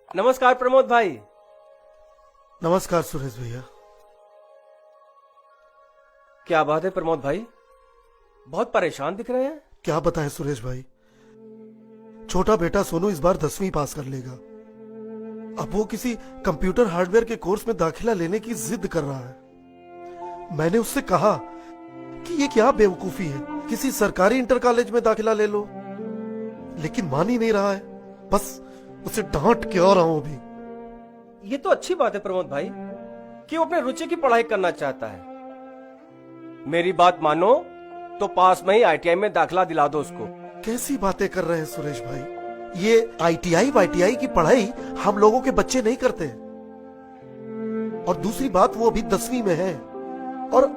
नमस्कार प्रमोद भाई। नमस्कार सुरेश भैया। क्या बात है प्रमोद भाई, बहुत परेशान दिख रहे हैं। क्या बताएं सुरेश भाई, छोटा बेटा सोनू इस बार 10वीं पास कर लेगा। अब वो किसी कंप्यूटर हार्डवेयर के कोर्स में दाखिला लेने की जिद कर रहा है। मैंने उससे कहा कि ये क्या बेवकूफी है, किसी सरकारी इंटर कॉलेज में दाखिला ले लो, लेकिन मान ही नहीं रहा है। बस उसे डांट के आ रहा हूं अभी। ये तो अच्छी बात है प्रमोद भाई कि वो अपने रुचि की पढ़ाई करना चाहता है। मेरी बात मानो तो पास में ही आईटीआई में दाखिला दिला दो उसको। कैसी बातें कर रहे हैं सुरेश भाई, ये आईटीआई वाईटीआई की पढ़ाई हम लोगों के बच्चे नहीं करते। और दूसरी बात, वो अभी 10वीं में है और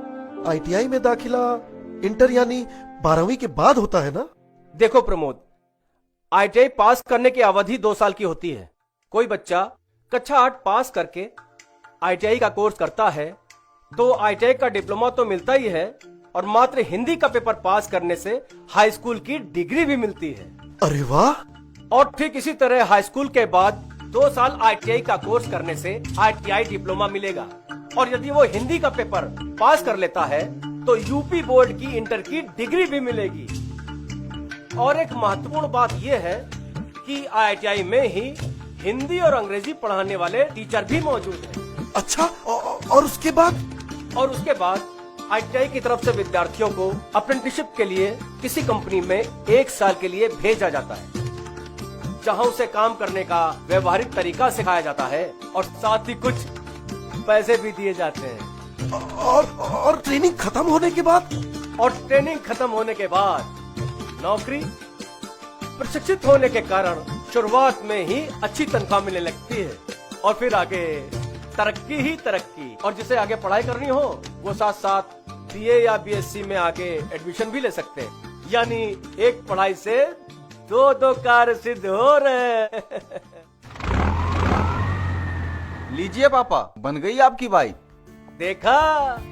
आईटीआई में दाखिला इंटर यानी 12वीं के बाद होता है ना। देखो प्रमोद, आईटीआई पास करने की अवधि 2 साल की होती है। कोई बच्चा कक्षा 8 पास करके आईटीआई का कोर्स करता है तो आईटीआई का डिप्लोमा तो मिलता ही है और मात्र हिंदी का पेपर पास करने से हाई स्कूल की डिग्री भी मिलती है। अरे वाह। और ठीक इसी तरह हाई स्कूल के बाद 2 साल आईटीआई का कोर्स करने से आईटीआई डिप्लोमा मिलेगा और यदि वो हिंदी का पेपर पास कर लेता है तो यूपी बोर्ड की इंटर की डिग्री भी मिलेगी। और एक महत्वपूर्ण बात यह है कि आईटीआई में ही हिंदी और अंग्रेजी पढ़ाने वाले टीचर भी मौजूद हैं। अच्छा, और उसके बाद? और उसके बाद आईटीआई की तरफ से विद्यार्थियों को अप्रेंटिसशिप के लिए किसी कंपनी में 1 साल के लिए भेजा जाता है, जहां उसे काम करने का व्यवहारिक तरीका सिखाया जाता है और साथ ही कुछ पैसे भी दिए जाते हैं। और ट्रेनिंग खत्म होने के बाद? और ट्रेनिंग खत्म होने के बाद नौकरी। प्रशिक्षित होने के कारण शुरुआत में ही अच्छी तनख्वाह मिलने लगती है और फिर आगे तरक्की ही तरक्की। और जिसे आगे पढ़ाई करनी हो वो साथ साथ बीए या बीएससी में आगे एडमिशन भी ले सकते हैं। यानी एक पढ़ाई से 2 कार्य सिद्ध हो रहे। लीजिए पापा, बन गई आपकी बाइक। देखा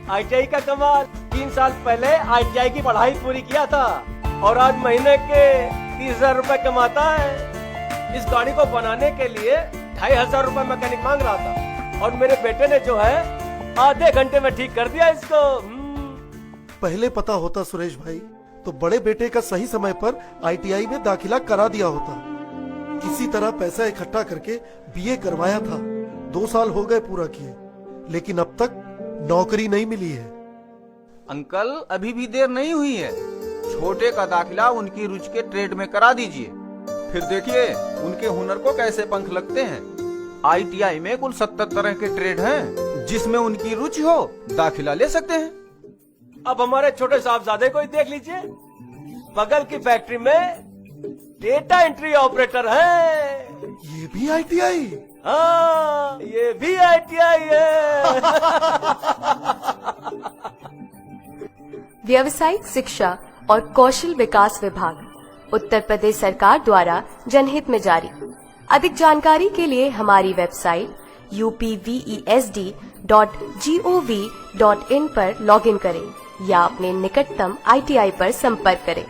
आईटीआई का कमाल। 3 साल पहले आईटीआई की पढ़ाई पूरी किया था और आज महीने के 30,000 रुपए कमाता है। इस गाड़ी को बनाने के लिए 2,500 रुपए मैकेनिक मांग रहा था और मेरे बेटे ने जो है आधे घंटे में ठीक कर दिया इसको। पहले पता होता सुरेश भाई तो बड़े बेटे का सही समय पर आईटीआई में दाखिला करा दिया होता। किसी तरह पैसा इकट्ठा करके बीए करवाया था। 2 साल हो गए पूरा किए, लेकिन अब तक नौकरी नहीं मिली है। अंकल, अभी भी देर नहीं हुई है। छोटे का दाखिला उनकी रुचि के ट्रेड में करा दीजिए, फिर देखिए उनके हुनर को कैसे पंख लगते हैं। आईटीआई में कुल 70 तरह के ट्रेड हैं, जिसमें उनकी रुचि हो दाखिला ले सकते हैं। अब हमारे छोटे साहबजादे को ही देख लीजिए, बगल की फैक्ट्री में डेटा एंट्री ऑपरेटर है। ये भी आईटीआई? हाँ, ये भी आईटीआई है। व्यावसायिक शिक्षा और कौशल विकास विभाग, उत्तर प्रदेश सरकार द्वारा जनहित में जारी। अधिक जानकारी के लिए हमारी वेबसाइट upvesd.gov.in पर लॉगिन करें या अपने निकटतम आईटीआई पर संपर्क करें।